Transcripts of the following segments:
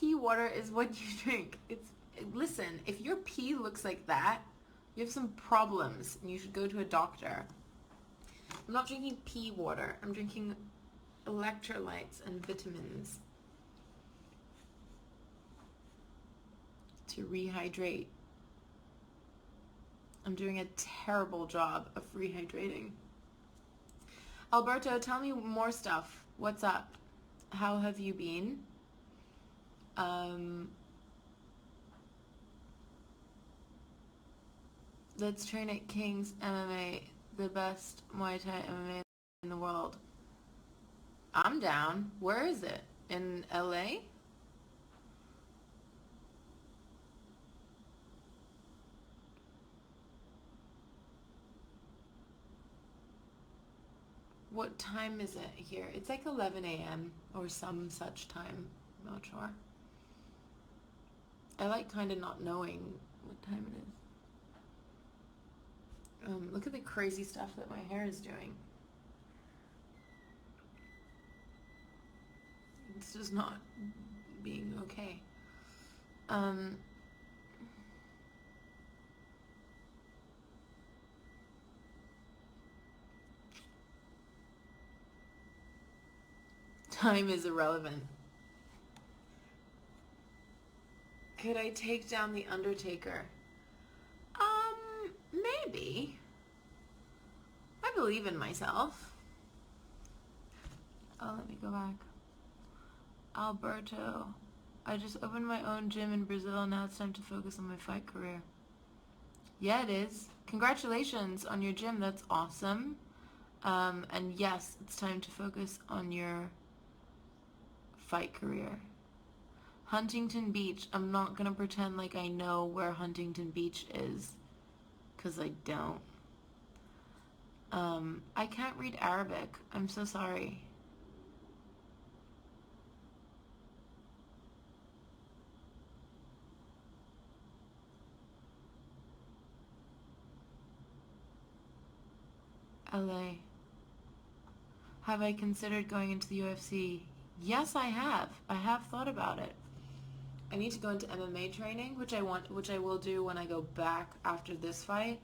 pee water is what you drink. Listen, if your pee looks like that, you have some problems and you should go to a doctor. I'm not drinking pee water. I'm drinking electrolytes and vitamins to rehydrate. I'm doing a terrible job of rehydrating. Alberto, tell me more stuff. What's up? How have you been? Let's train at Kang's MMA, the best Muay Thai MMA in the world. I'm down. Where is it? In LA? What time is it here? It's like 11 a.m. or some such time. I'm not sure. I like kind of not knowing what time it is. Look at the crazy stuff that my hair is doing. It's just not being okay. Time is irrelevant. Could I take down the Undertaker? Maybe. I believe in myself. Oh, let me go back. Alberto, I just opened my own gym in Brazil and now it's time to focus on my fight career. Yeah, it is. Congratulations on your gym. That's awesome. And yes, it's time to focus on your fight career. Huntington Beach. I'm not gonna pretend like I know where Huntington Beach is, because I don't. I can't read Arabic. I'm so sorry. LA. Have I considered going into the UFC? Yes, I have. I have thought about it. I need to go into MMA training, which I will do when I go back after this fight.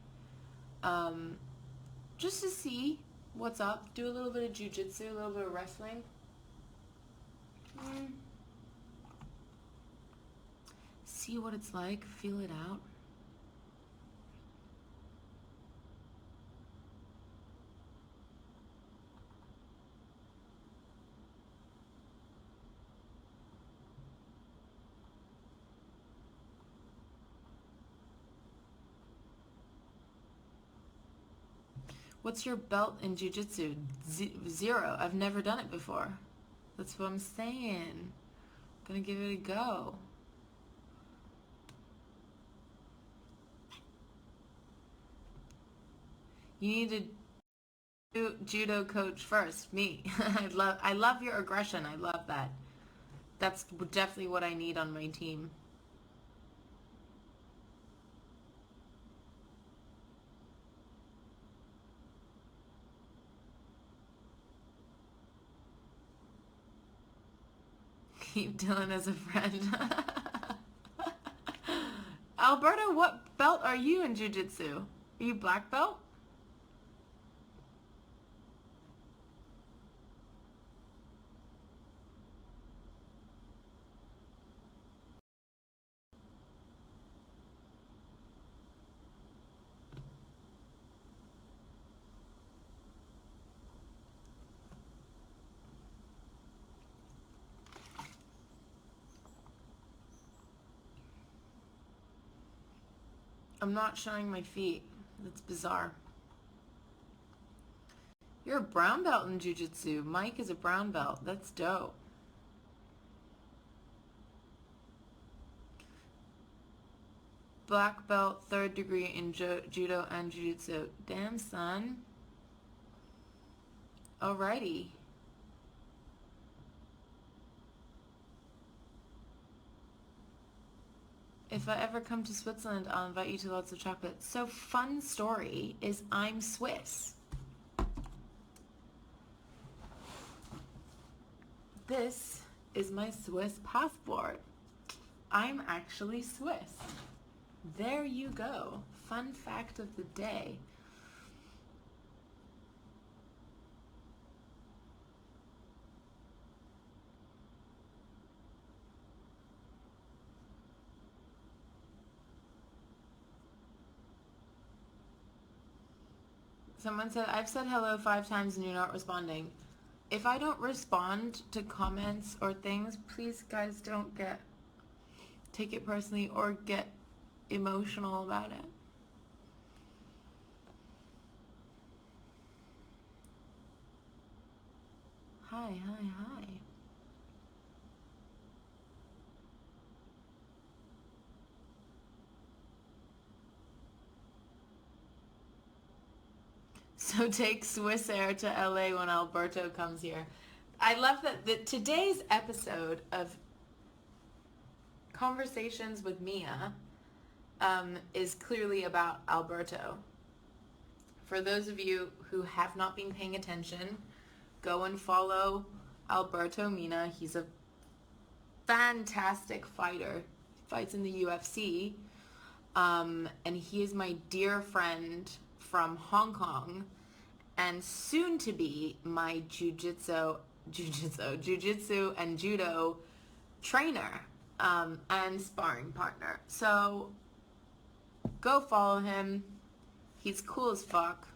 Just to see what's up. Do a little bit of Jiu-Jitsu, a little bit of wrestling. See what it's like, feel it out. What's your belt in Jiu-Jitsu? Zero. I've never done it before. That's what I'm saying. Gonna give it a go. You need to do judo coach first. Me. I love your aggression. I love that. That's definitely what I need on my team. Keep Dylan as a friend. Alberto, what belt are you in Jiu-Jitsu? Are you black belt? I'm not showing my feet. That's bizarre. You're a brown belt in Jiu-Jitsu. Mike is a brown belt. That's dope. Black belt, 3rd degree in Judo and Jiu-Jitsu. Damn, son. Alrighty. If I ever come to Switzerland, I'll invite you to lots of chocolate. So fun story is I'm Swiss. This is my Swiss passport. I'm actually Swiss. There you go. Fun fact of the day. Someone said, I've said hello 5 times and you're not responding. If I don't respond to comments or things, please guys don't take it personally or get emotional about it. Hi. So take Swiss Air to LA when Alberto comes here. I love that today's episode of Conversations with Mia is clearly about Alberto. For those of you who have not been paying attention, go and follow Alberto Mina. He's a fantastic fighter. He fights in the UFC. And he is my dear friend from Hong Kong and soon to be my jiu-jitsu and judo trainer and sparring partner. So go follow him. He's cool as fuck.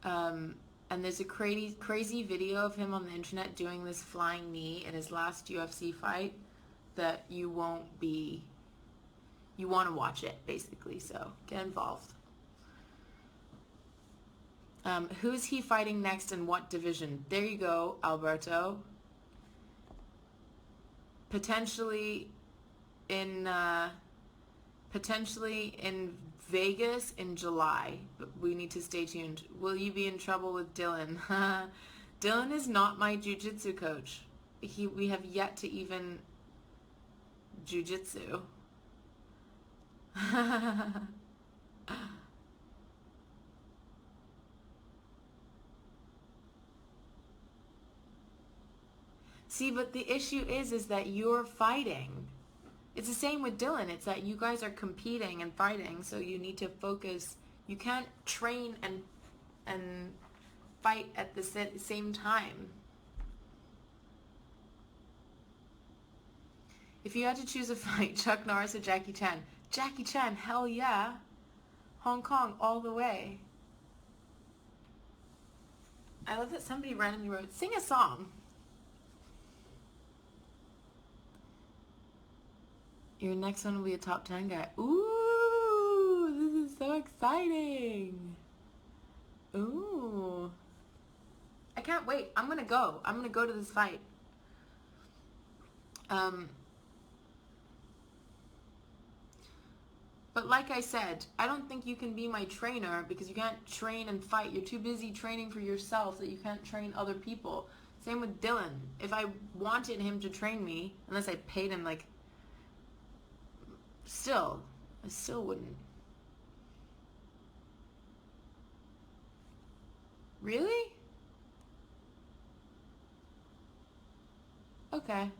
And there's a crazy video of him on the internet doing this flying knee in his last UFC fight that you want to watch it, basically, so get involved. Who's he fighting next and what division? There you go, Alberto. Potentially in Vegas in July, but we need to stay tuned. Will you be in trouble with Dylan? Dylan is not my jiu-jitsu coach. We have yet to even jiu-jitsu. See, but the issue is that you're fighting. It's the same with Dylan. It's that you guys are competing and fighting, so you need to focus. You can't train and fight at the same time. If you had to choose a fight, Chuck Norris or Jackie Chan? Jackie Chan, hell yeah. Hong Kong, all the way. I love that somebody randomly wrote, sing a song. Your next one will be a top 10 guy. Ooh, this is so exciting. Ooh. I can't wait. I'm going to go. I'm going to go to this fight. But like I said, I don't think you can be my trainer because you can't train and fight. You're too busy training for yourself that you can't train other people. Same with Dylan. If I wanted him to train me, unless I paid him like... I still wouldn't. Really? Okay.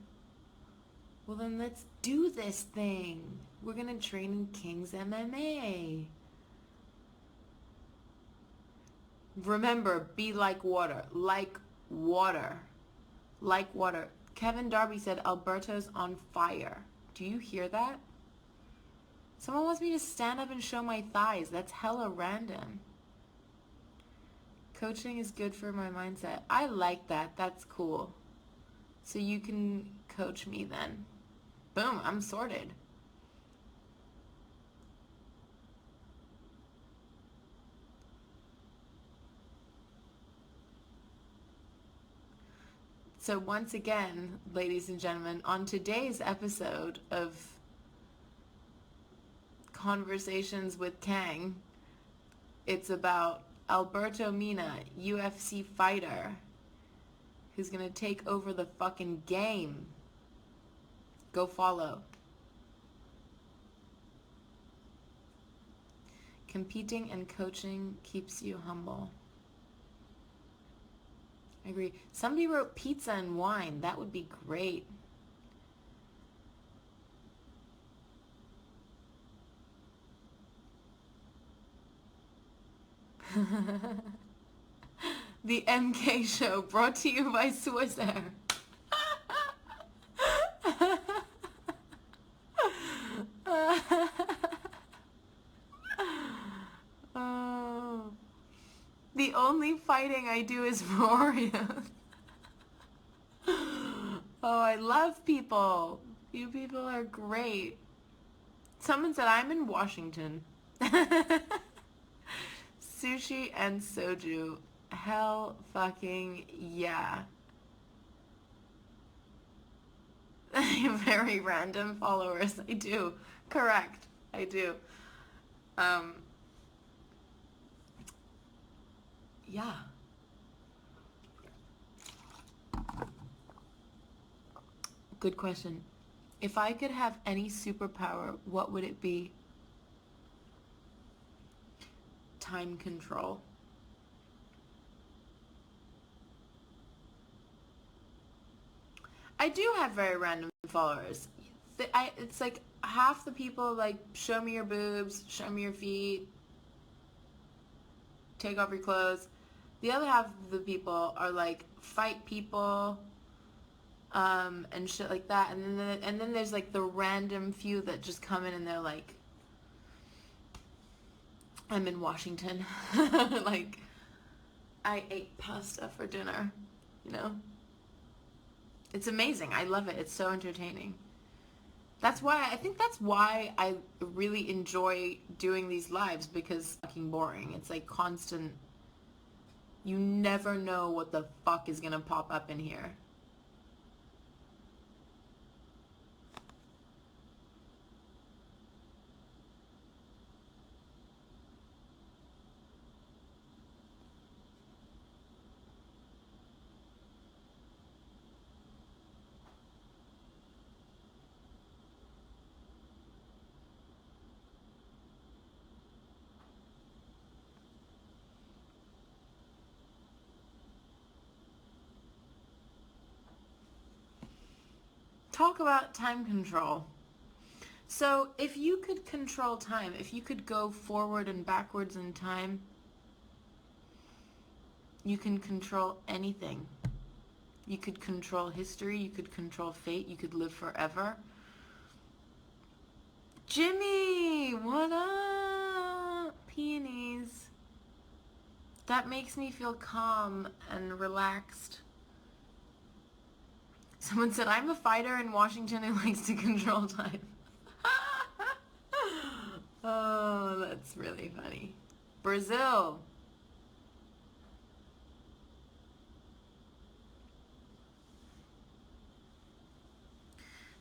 Well then let's do this thing. We're gonna train in King's MMA. Remember, be like water. Like water. Like water. Kevin Darby said Alberto's on fire. Do you hear that? Someone wants me to stand up and show my thighs. That's hella random. Coaching is good for my mindset. I like that. That's cool. So you can coach me then. Boom, I'm sorted. So once again, ladies and gentlemen, on today's episode of Conversations with Kang, it's about Alberto Mina, UFC fighter, who's gonna take over the fucking game. Go follow. Competing and coaching keeps you humble. I agree. Somebody wrote pizza and wine. That would be great. The MK Show, brought to you by Swiss Air. Oh. The only fighting I do is for Oreos. Oh, I love people. You people are great. Someone said I'm in Washington. Sushi and soju. Hell fucking yeah. Very random followers. I do. Correct. I do. Yeah. Good question. If I could have any superpower, what would it be? Time control. I do have very random followers. It's like half the people like, show me your boobs, show me your feet, take off your clothes. The other half of the people are like, fight people, and shit like that. And then there's like the random few that just come in and they're like, I'm in Washington. Like, I ate pasta for dinner, you know? It's amazing. I love it. It's so entertaining. That's why, I think that's why I really enjoy doing these lives, because it's fucking boring. It's like constant, you never know what the fuck is gonna pop up in here. Talk about time control. So if you could control time, if you could go forward and backwards in time, you can control anything. You could control history, you could control fate, you could live forever. Jimmy, what up? Peonies. That makes me feel calm and relaxed. Someone said, I'm a fighter in Washington who likes to control time. Oh, that's really funny. Brazil.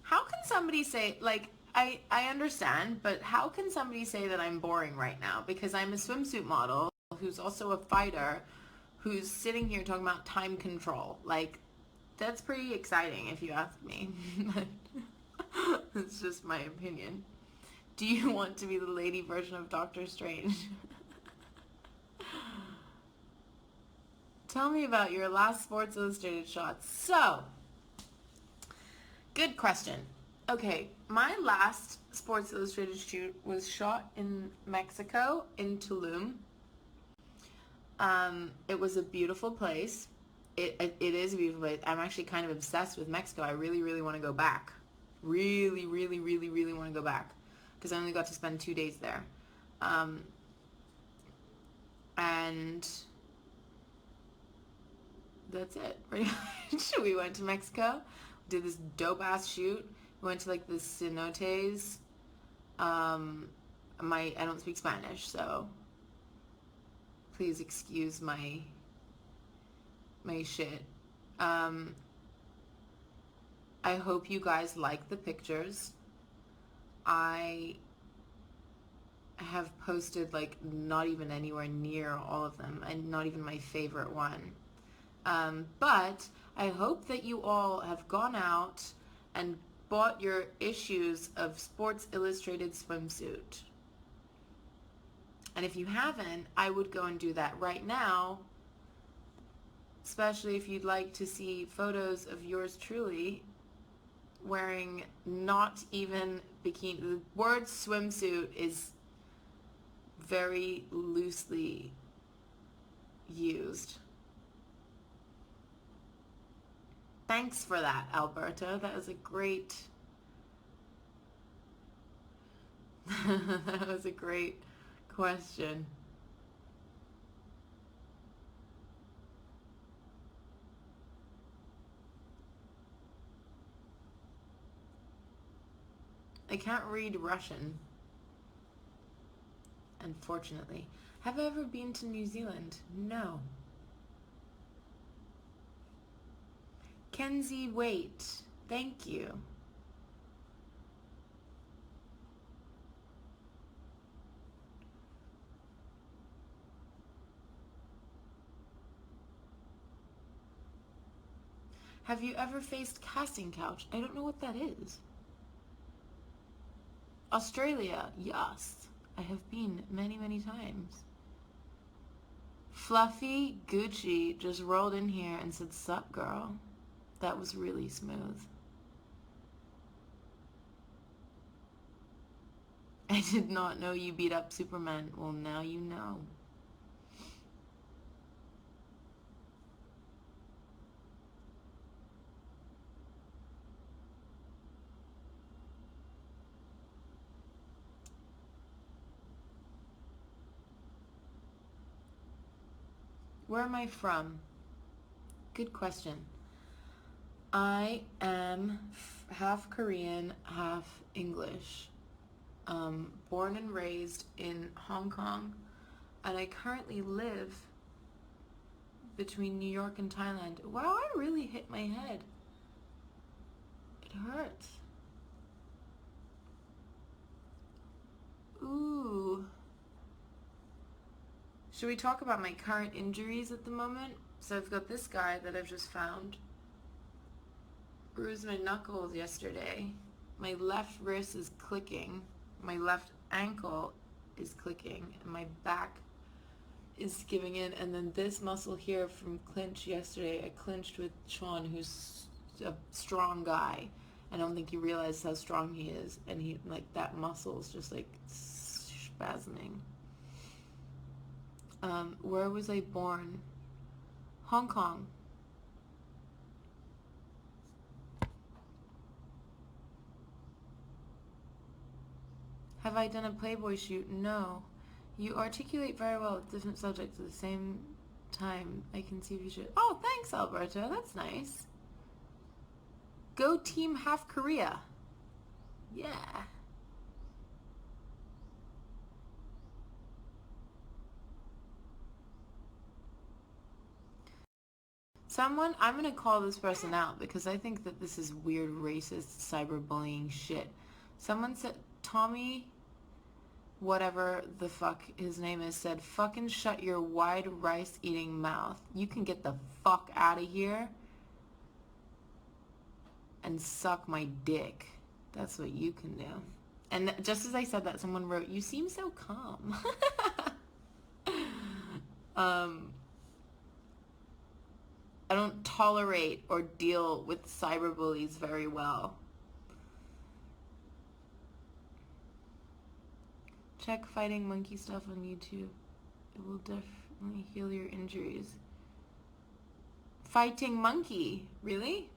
How can somebody say, like, I understand, but how can somebody say that I'm boring right now? Because I'm a swimsuit model who's also a fighter who's sitting here talking about time control. Like, that's pretty exciting if you ask me. It's just my opinion. Do you want to be the lady version of Doctor Strange? Tell me about your last Sports Illustrated shots. So, good question. Okay, my last Sports Illustrated shoot was shot in Mexico, in Tulum. It was a beautiful place. It is a beautiful place. I'm actually kind of obsessed with Mexico. I really, really want to go back. Really, really, really, really want to go back. Because I only got to spend 2 days there. And that's it, pretty much. We went to Mexico, did this dope-ass shoot. We went to, like, the cenotes. I don't speak Spanish, so please excuse my shit. I hope you guys like the pictures. I have posted, like, not even anywhere near all of them, and not even my favorite one. But I hope that you all have gone out and bought your issues of Sports Illustrated swimsuit. And if you haven't, I would go and do that right now, especially if you'd like to see photos of yours truly wearing not even bikini. The word swimsuit is very loosely used. Thanks for that, Alberto. That was a great... that was a great question. I can't read Russian, unfortunately. Have I ever been to New Zealand? No. Kenzie, wait. Thank you. Have you ever faced casting couch? I don't know what that is. Australia, yes. I have been many, many times. Fluffy Gucci just rolled in here and said, "Sup, girl." That was really smooth. I did not know you beat up Superman. Well, now you know. Where am I from? Good question. I am half Korean, half English. Born and raised in Hong Kong, and I currently live between New York and Thailand. Wow, I really hit my head. It hurts. Ooh. Should we talk about my current injuries at the moment? So I've got this guy that I've just found. Bruised my knuckles yesterday. My left wrist is clicking. My left ankle is clicking. And my back is giving in. And then this muscle here from clinch yesterday, I clinched with Sean, who's a strong guy. I don't think he realized how strong he is. And he, like, that muscle is just like spasming. Where was I born? Hong Kong. Have I done a Playboy shoot? No. You articulate very well with different subjects at the same time. I can see if you should. Oh, thanks, Alberto. That's nice. Go Team Half Korea. Yeah. I'm going to call this person out because I think that this is weird, racist, cyberbullying shit. Someone said, Tommy, whatever the fuck his name is, said, "Fucking shut your wide rice-eating mouth. You can get the fuck out of here and suck my dick. That's what you can do." And just as I said that, someone wrote, "You seem so calm." I don't tolerate or deal with cyberbullies very well. Check Fighting Monkey stuff on YouTube. It will definitely heal your injuries. Fighting Monkey? Really?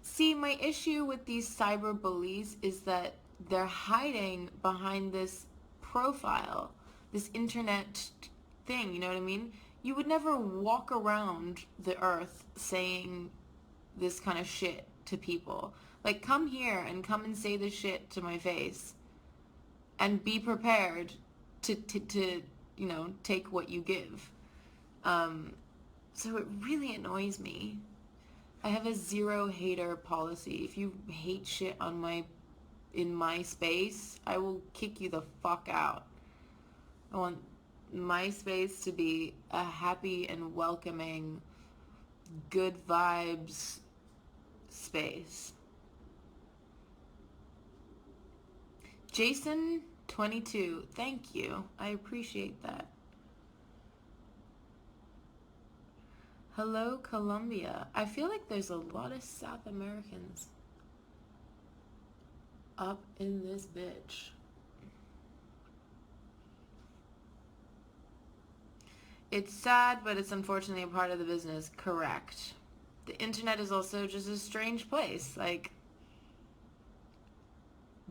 See, my issue with these cyberbullies is that they're hiding behind this profile, this internet thing, you know what I mean? You would never walk around the earth saying this kind of shit to people. Like, come here and come and say this shit to my face and be prepared to you know, take what you give. So it really annoys me. I have a zero hater policy. If you hate shit in my space, I will kick you the fuck out. I want my space to be a happy and welcoming, good vibes space. Jason 22, thank you. I appreciate that. Hello, Colombia. I feel like there's a lot of South Americans up in this bitch. It's sad, but it's unfortunately a part of the business. Correct. The internet is also just a strange place. Like,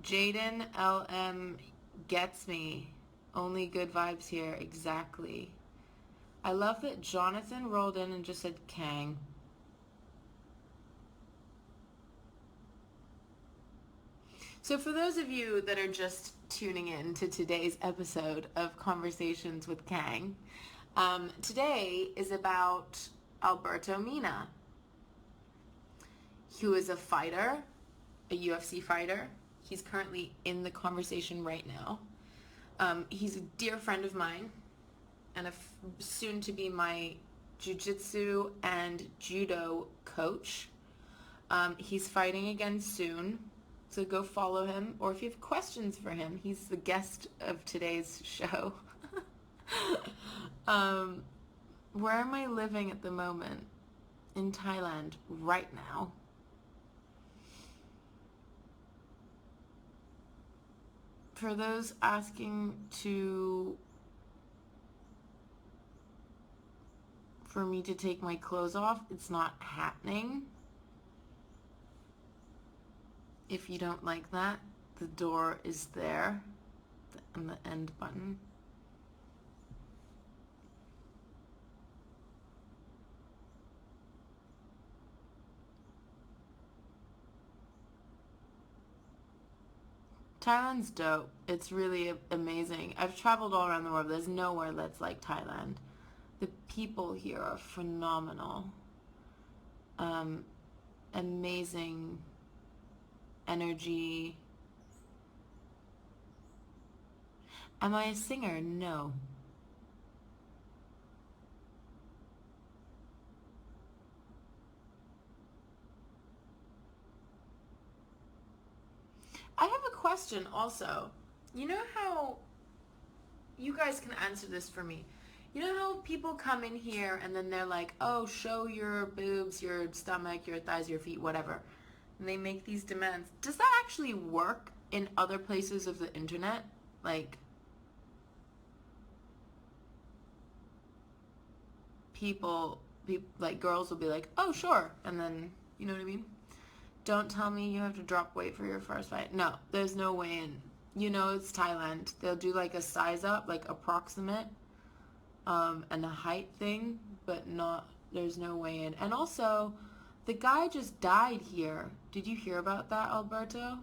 Jaden LM gets me. Only good vibes here. Exactly. I love that Jonathan rolled in and just said Kang. So for those of you that are just tuning in to today's episode of Conversations with Kang, today is about Alberto Mina, who is a fighter, a UFC fighter. He's currently in the conversation right now. He's a dear friend of mine and soon to be my Jiu-Jitsu and Judo coach. He's fighting again soon, so go follow him. Or if you have questions for him, he's the guest of today's show. Where am I living at the moment? In Thailand right now. For those asking for me to take my clothes off, it's not happening. If you don't like that, the door is there and the end button. Thailand's dope. It's really amazing. I've traveled all around the world. There's nowhere that's like Thailand. The people here are phenomenal. Amazing energy. Am I a singer? No. I have a question also. You know how, you guys can answer this for me. You know how people come in here and then they're like, oh, show your boobs, your stomach, your thighs, your feet, whatever. And they make these demands. Does that actually work in other places of the internet? Like, people, like girls will be like, oh, sure. And then, you know what I mean? Don't tell me you have to drop weight for your first fight. No, there's no way in. You know it's Thailand. They'll do like a size up, like approximate, and a height thing, but there's no way in. And also, the guy just died here. Did you hear about that, Alberto?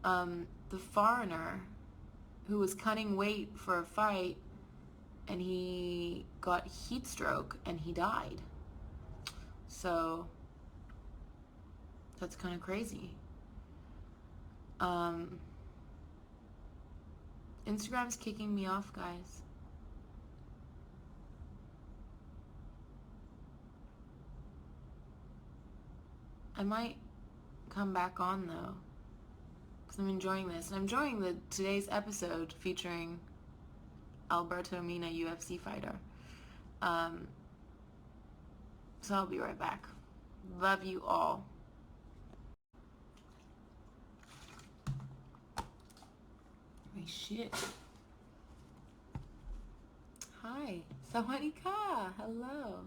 The foreigner who was cutting weight for a fight, and he got heat stroke and he died. So that's kind of crazy. Instagram's kicking me off, guys. I might come back on though, because I'm enjoying this. And I'm enjoying today's episode featuring Alberto Mina, UFC fighter. So I'll be right back. Love you all. My shit. Hi. Sawadika. Hello.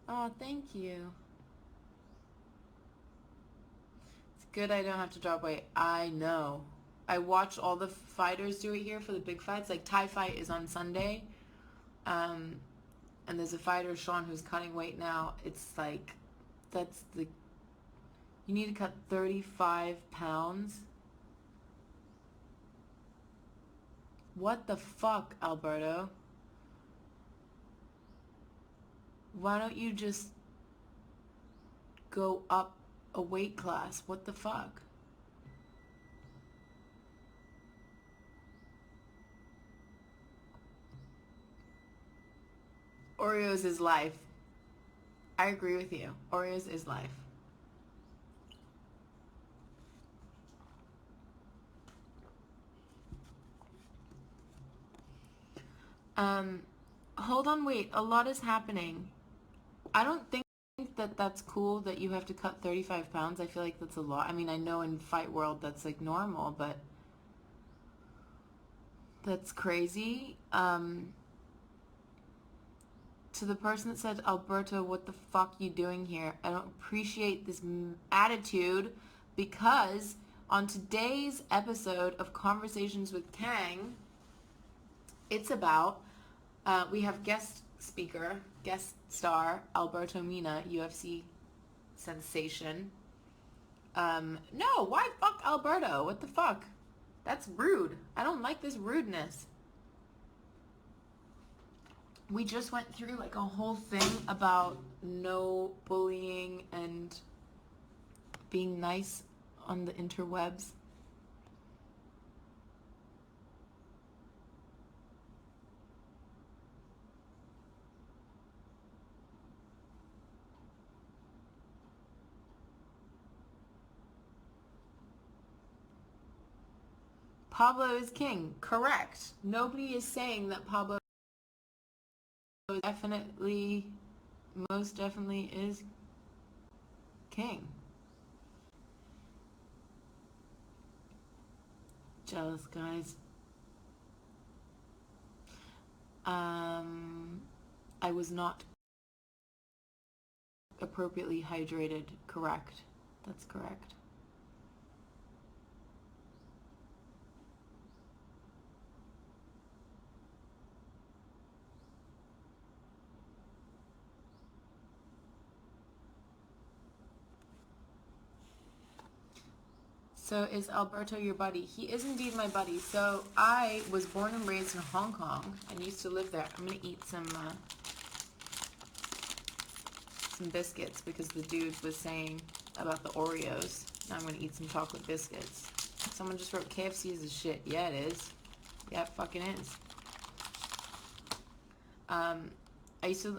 Oh, thank you. It's good I don't have to drop weight. I know. I watch all the fighters do it here for the big fights. Like Thai fight is on Sunday. And there's a fighter, Sean, who's cutting weight now. It's like, you need to cut 35 pounds. What the fuck, Alberto? Why don't you just go up a weight class? What the fuck? Oreos is life. I agree with you. Oreos is life. Hold on, wait. A lot is happening. I don't think that that's cool that you have to cut 35 pounds. I feel like that's a lot. I mean, I know in fight world that's like normal, but That's crazy. To the person that said, Alberto, what the fuck you doing here? I don't appreciate this attitude, because on today's episode of Conversations with Kang, it's about, we have guest star, Alberto Mina, UFC sensation. No, why fuck Alberto? What the fuck? That's rude. I don't like this rudeness. We just went through like a whole thing about no bullying and being nice on the interwebs. Pablo is king. Correct. Nobody is saying that Pablo most definitely is king. Jealous guys. I was not appropriately hydrated. Correct. That's correct. So is Alberto your buddy? He is indeed my buddy. So I was born and raised in Hong Kong and used to live there. I'm gonna eat some biscuits because the dude was saying about the Oreos. Now I'm gonna eat some chocolate biscuits. Someone just wrote KFC is the shit. Yeah, it is. Yeah, it fucking is.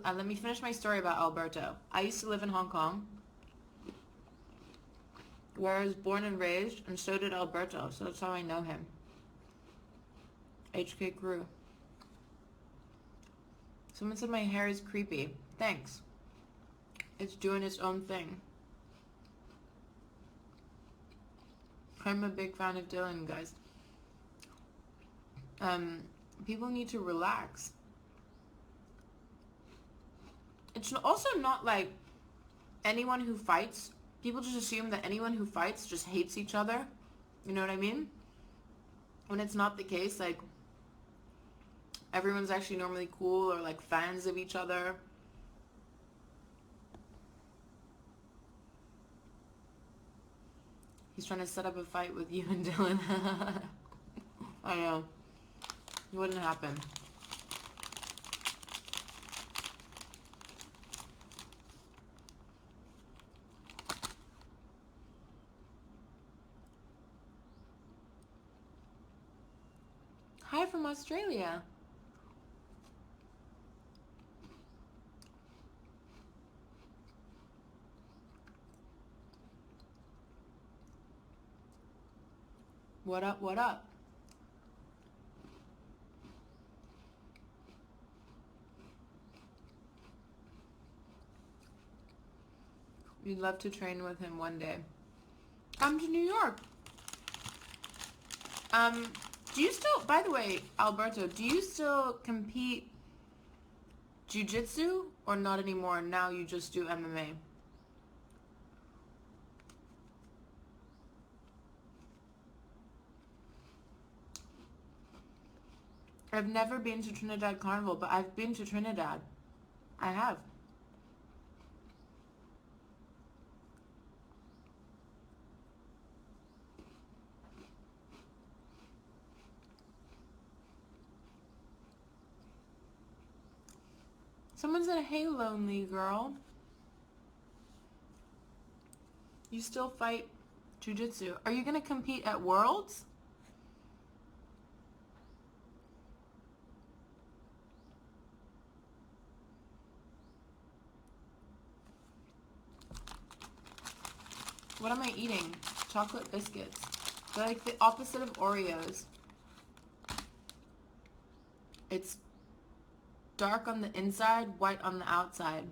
Let me finish my story about Alberto. I used to live in Hong Kong, where I was born and raised, and so did Alberto, so that's how I know him. HK Crew. Someone said my hair is creepy. Thanks. It's doing its own thing. I'm a big fan of Dylan, guys. People need to relax. It's also not like anyone who fights, people just assume that anyone who fights just hates each other. You know what I mean? When it's not the case, like, everyone's actually normally cool or like fans of each other. He's trying to set up a fight with you and Dylan. I know. It wouldn't happen. Hi from Australia. What up, what up? We'd love to train with him one day. Come to New York. Do you still, by the way, Alberto, do you still compete Jiu-Jitsu or not anymore? Now you just do MMA? I've never been to Trinidad Carnival, but I've been to Trinidad. I have. Someone said, hey, lonely girl. You still fight Jiu-Jitsu. Are you going to compete at Worlds? What am I eating? Chocolate biscuits. They're like the opposite of Oreos. It's dark on the inside, white on the outside.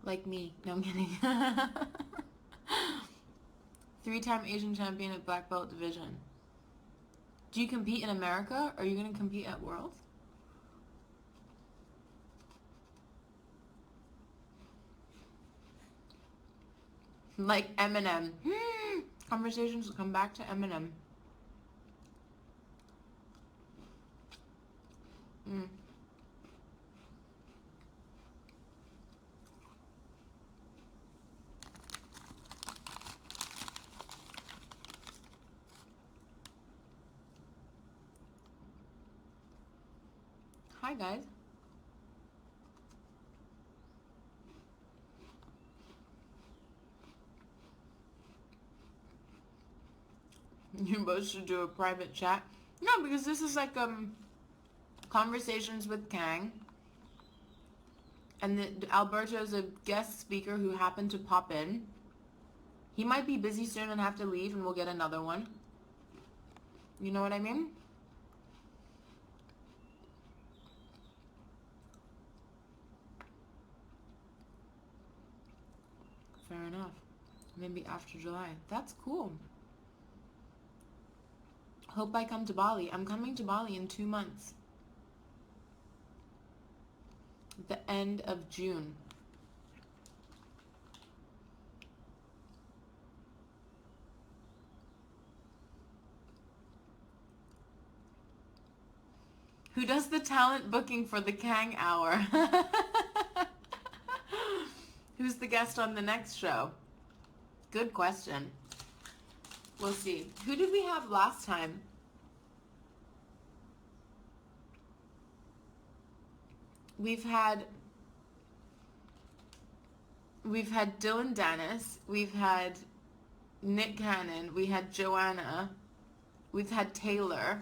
Like me. No, I'm kidding. 3-time Asian champion at black belt division. Do you compete in America? Or are you going to compete at Worlds? Like Eminem. Conversations will come back to Eminem. Hi, guys. You're supposed to do a private chat? No, because this is like conversations with Kang. And Alberto's a guest speaker who happened to pop in. He might be busy soon and have to leave, and we'll get another one. You know what I mean? Fair enough. Maybe after July. That's cool. Hope I come to Bali. I'm coming to Bali in 2 months. The end of June. Who does the talent booking for the Kang Hour? Who's the guest on the next show? Good question. We'll see. Who did we have last time? We've had Dylan Dennis. We've had Nick Cannon. We had Joanna. We've had Taylor.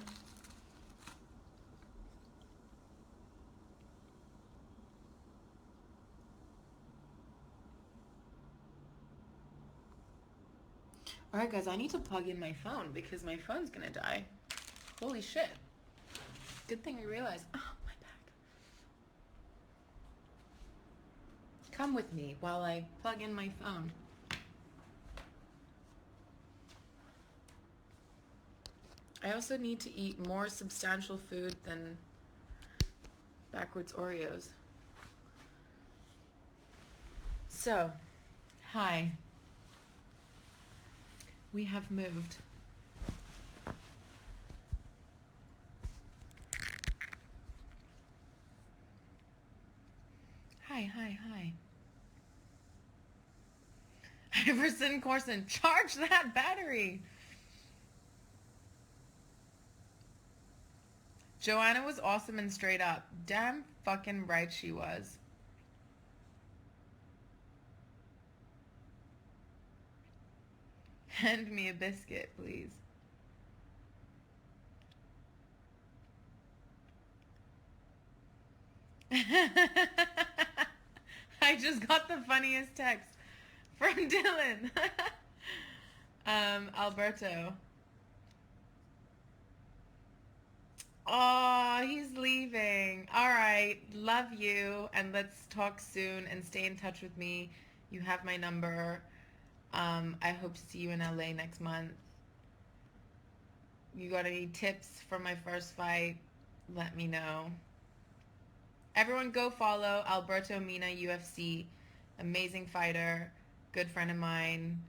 Alright guys, I need to plug in my phone because my phone's gonna die. Holy shit. Good thing I realized. Oh, my back. Come with me while I plug in my phone. I also need to eat more substantial food than backwards Oreos. So, hi. We have moved. Hi. Iverson Corson, charge that battery. Joanna was awesome and straight up. Damn fucking right she was. Hand me a biscuit, please. I just got the funniest text from Dylan. Alberto. Oh, he's leaving. All right. Love you. And let's talk soon and stay in touch with me. You have my number. I hope to see you in LA next month. You got any tips for my first fight? Let me know. Everyone go follow Alberto Mina UFC. Amazing fighter. Good friend of mine.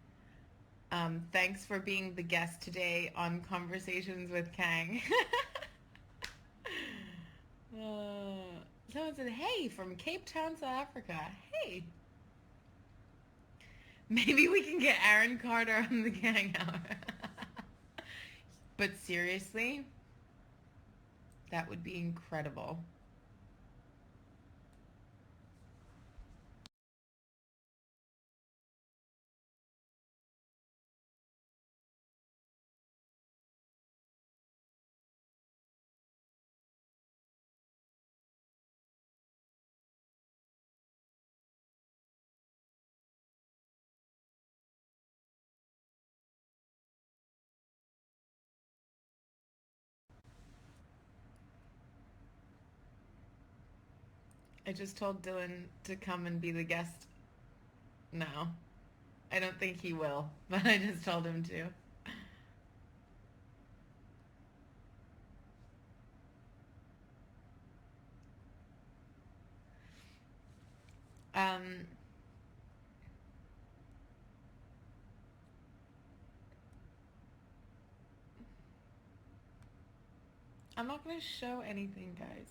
Thanks for being the guest today on Conversations with Kang. Someone said, hey, from Cape Town, South Africa. Hey. Maybe we can get Aaron Carter on the Kang Hour. But seriously, that would be incredible. I just told Dylan to come and be the guest now. I don't think he will, but I just told him to. Um, I'm not going to show anything, guys.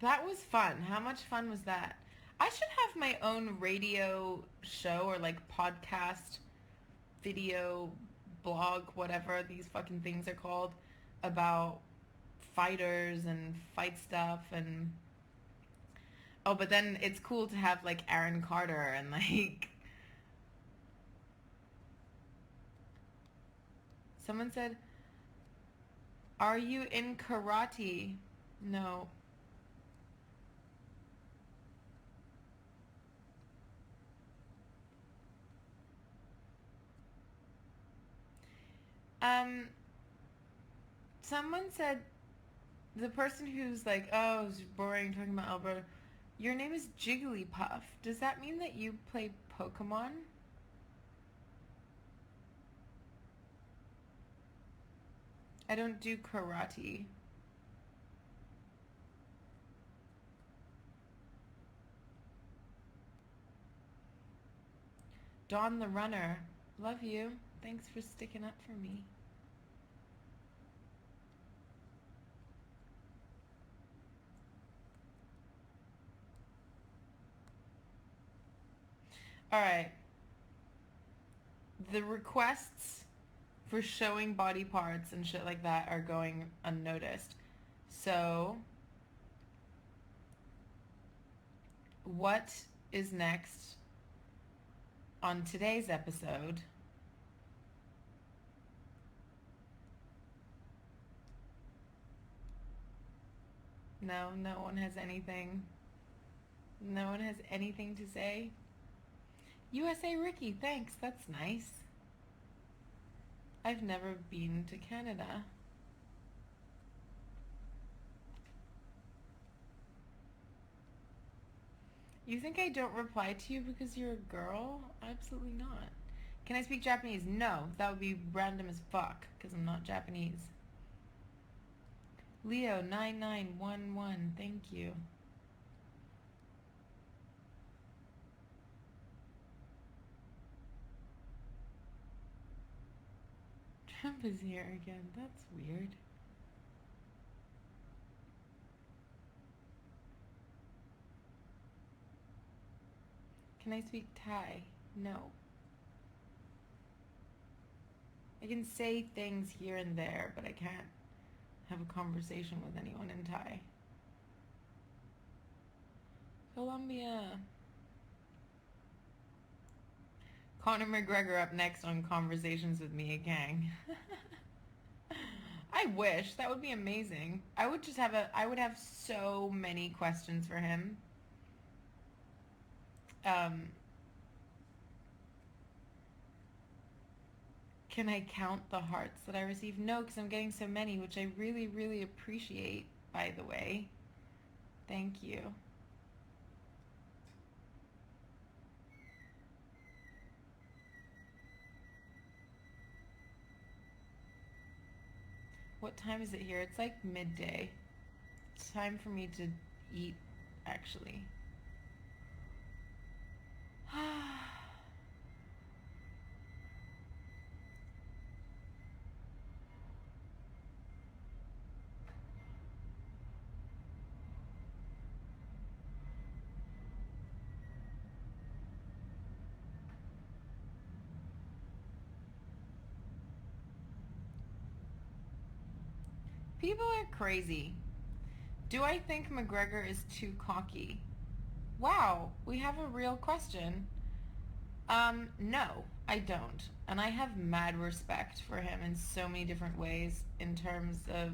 That was fun. How much fun was that? I should have my own radio show or like podcast, video, blog, whatever these fucking things are called, about fighters and fight stuff. And oh, but then it's cool to have like Aaron Carter and like someone said, are you in karate? No. Um, Someone said, the person who's like, oh, it's boring talking about Alberto, your name is Jigglypuff. Does that mean that you play Pokemon? I don't do karate. Dawn the Runner. Love you. Thanks for sticking up for me. Alright. The requests for showing body parts and shit like that are going unnoticed. So, what is next on today's episode? No, no one has anything. No one has anything to say. USA Ricky, thanks. That's nice. I've never been to Canada. You think I don't reply to you because you're a girl? Absolutely not. Can I speak Japanese? No, that would be random as fuck because I'm not Japanese. Leo 9911, thank you. Trump is here again. That's weird. Can I speak Thai? No. I can say things here and there, but I can't have a conversation with anyone in Thai. Colombia. Conor McGregor up next on Conversations with Mia Kang. I wish. That would be amazing. I would have so many questions for him. Can I count the hearts that I receive? No, because I'm getting so many, which I really, really appreciate, by the way. Thank you. What time is it here? It's like midday. It's time for me to eat, actually. People are crazy. Do I think McGregor is too cocky? Wow, we have a real question. No, I don't. And I have mad respect for him in so many different ways in terms of,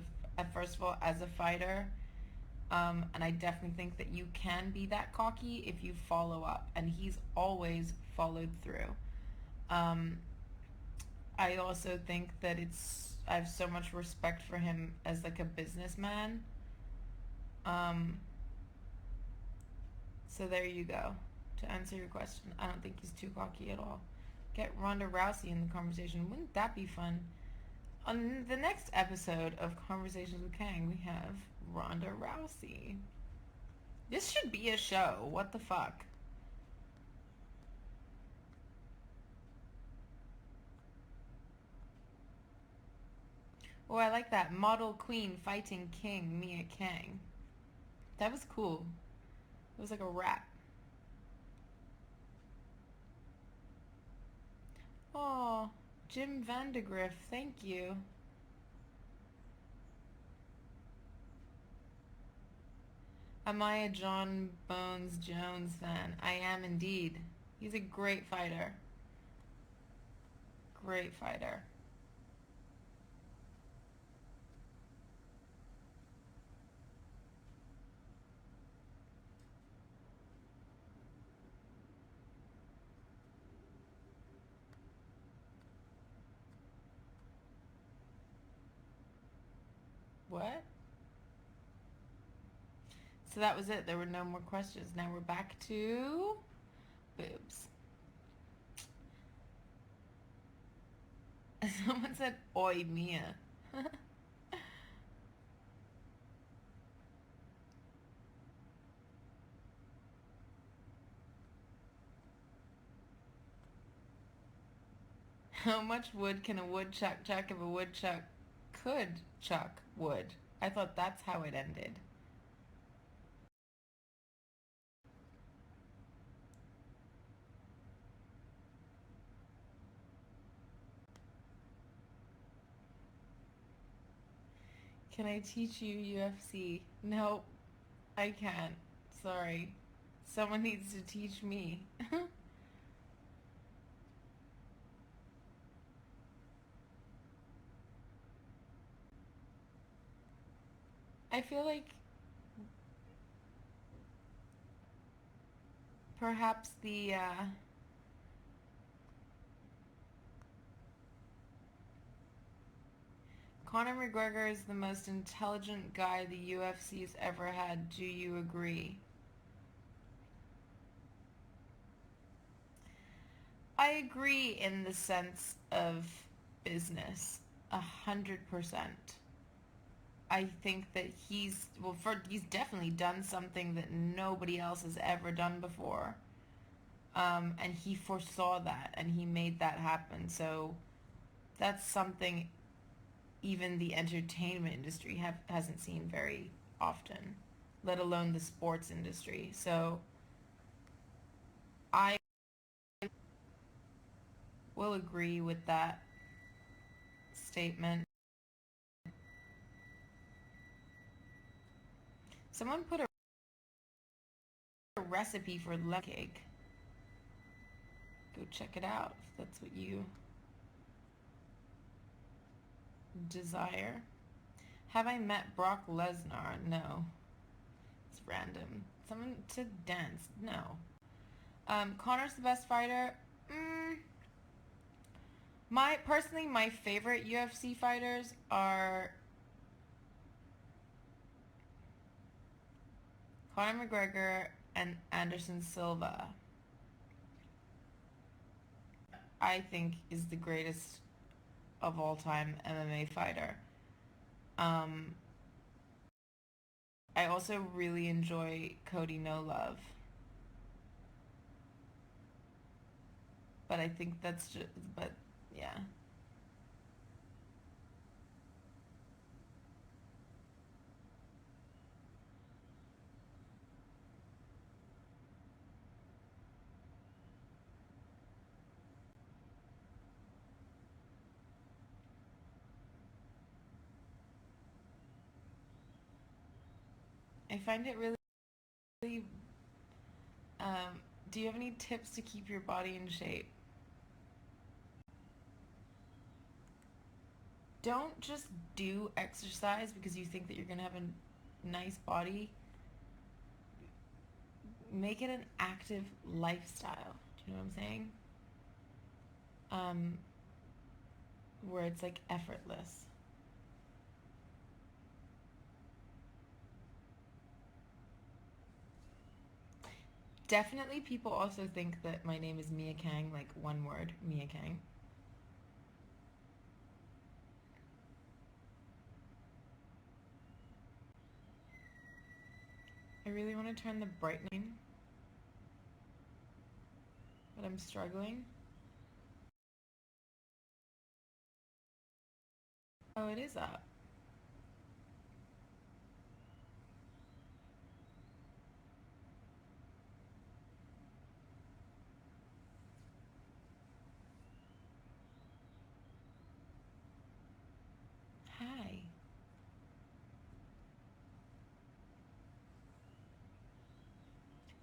first of all, as a fighter. And I definitely think that you can be that cocky if you follow up. And he's always followed through. I also think that I have so much respect for him as like a businessman. So there you go. To answer your question, I don't think he's too cocky at all. Get Ronda Rousey in the conversation. Wouldn't that be fun? On the next episode of Conversations with Kang, we have Ronda Rousey. This should be a show. What the fuck? Oh, I like that. Model queen fighting king, Mia Kang. That was cool. It was like a rap. Oh, Jim Vandegrift, thank you. Am I a John Bones Jones fan? I am indeed. He's a great fighter. Great fighter. What? So that was it. There were no more questions. Now we're back to boobs. Someone said, "Oi, Mia." How much wood can a woodchuck chuck if a woodchuck could chuck wood? I thought that's how it ended. Can I teach you UFC? Nope, I can't. Sorry. Someone needs to teach me. I feel like perhaps the Conor McGregor is the most intelligent guy the UFC's ever had. Do you agree? I agree in the sense of business, 100%. I think that he's definitely done something that nobody else has ever done before, and he foresaw that and he made that happen. So that's something even the entertainment industry hasn't seen very often, let alone the sports industry. So I will agree with that statement. Someone put a recipe for lemon cake. Go check it out if that's what you desire. Have I met Brock Lesnar? No. It's random. Someone said dance. No. Connor's the best fighter. My favorite UFC fighters are Conor McGregor and Anderson Silva. I think is the greatest of all time MMA fighter. I also really enjoy Cody No Love. But I think that's just, but yeah. I find it really, do you have any tips to keep your body in shape? Don't just do exercise because you think that you're going to have a nice body. Make it an active lifestyle. Do you know what I'm saying? Where it's like effortless. Definitely people also think that my name is Mia Kang, like one word, Mia Kang. I really want to turn the brightening, but I'm struggling. Oh, it is up. Hi.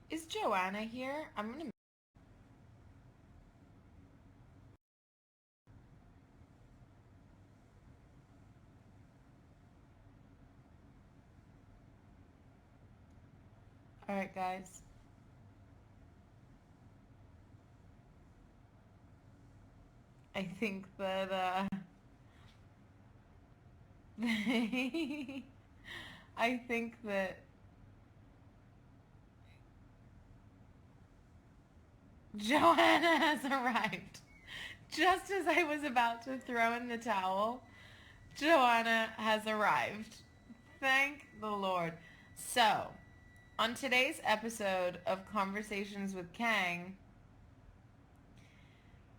Is Joanna here? I'm gonna... Alright, guys. I think that, I think that Joanna has arrived. Just as I was about to throw in the towel, Joanna has arrived. Thank the Lord. So, on today's episode of Conversations with Kang,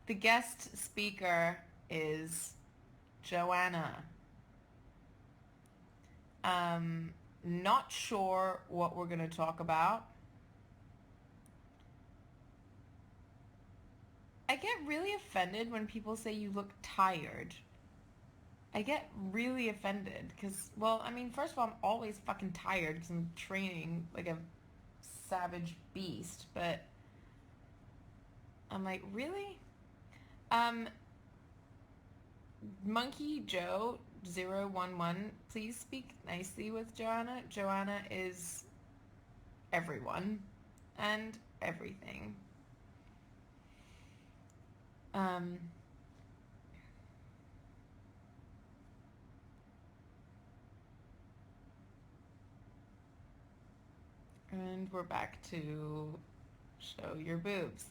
the guest speaker is Joanna. Not sure what we're going to talk about. I get really offended when people say you look tired. I get really offended because, well, I mean, first of all, I'm always fucking tired because I'm training like a savage beast, but I'm like, really? Monkey Joe 011, please speak nicely with Joanna. Joanna is everyone and everything. And we're back to show your boobs.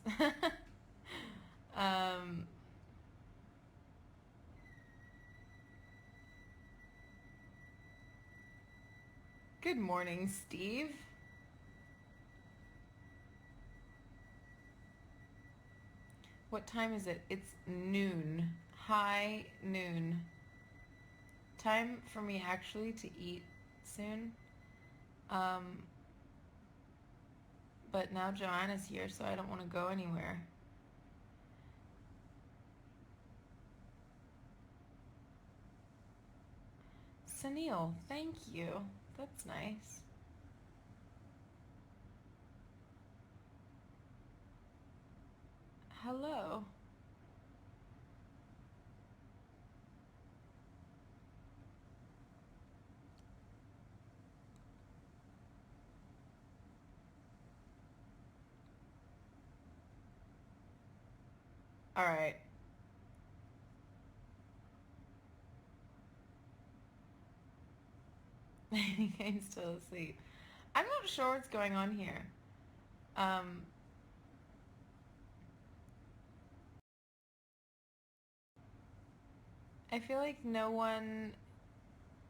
Good morning, Steve. What time is it? It's noon. High noon. Time for me actually to eat soon. But now Joanna's here, so I don't want to go anywhere. Sunil, thank you. That's nice. Hello. All right. I think I'm still asleep. I'm not sure what's going on here. I feel like no one...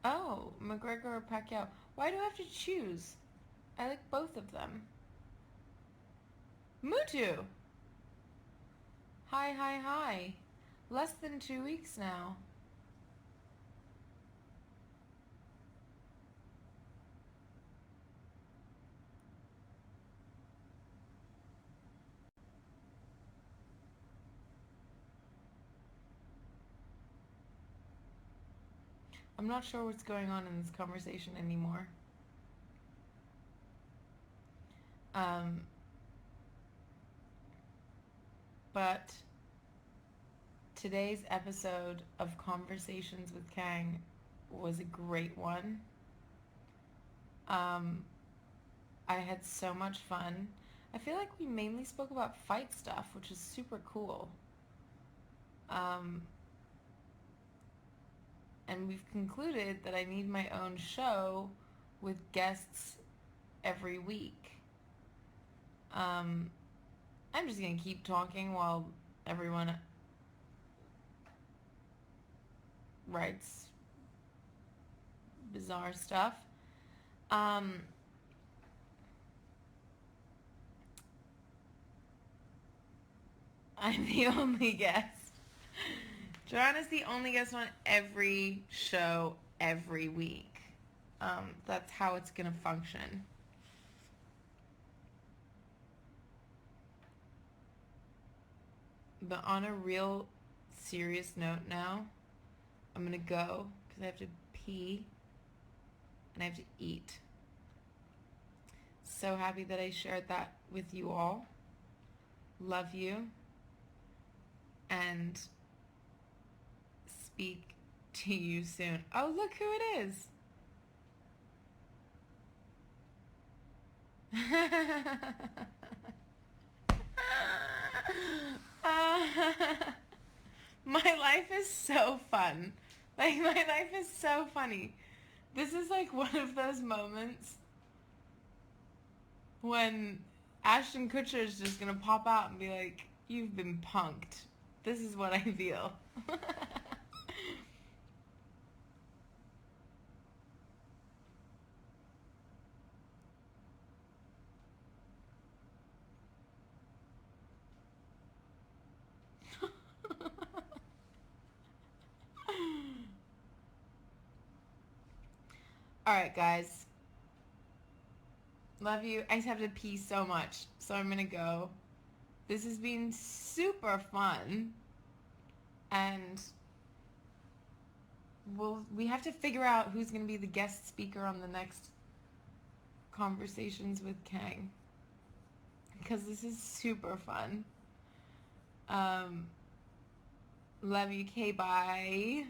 Oh, McGregor or Pacquiao. Why do I have to choose? I like both of them. Mutu! Hi, hi, hi. Less than 2 weeks now. I'm not sure what's going on in this conversation anymore. But today's episode of Conversations with Kang was a great one. I had so much fun. I feel like we mainly spoke about fight stuff, which is super cool. And we've concluded that I need my own show with guests every week. I'm just going to keep talking while everyone writes bizarre stuff. I'm the only guest. Joanna's the only guest on every show every week. That's how it's gonna function. But on a real serious note now, I'm gonna go because I have to pee and I have to eat. So happy that I shared that with you all. Love you. And speak to you soon. Oh, look who it is. My life is so fun. Like, my life is so funny. This is like one of those moments when Ashton Kutcher is just gonna pop out and be like, you've been punked. This is what I feel. Alright, guys. Love you. I just have to pee so much, so I'm gonna go. This has been super fun. And we have to figure out who's gonna be the guest speaker on the next Conversations with Kang. Because this is super fun. Love you, K, bye.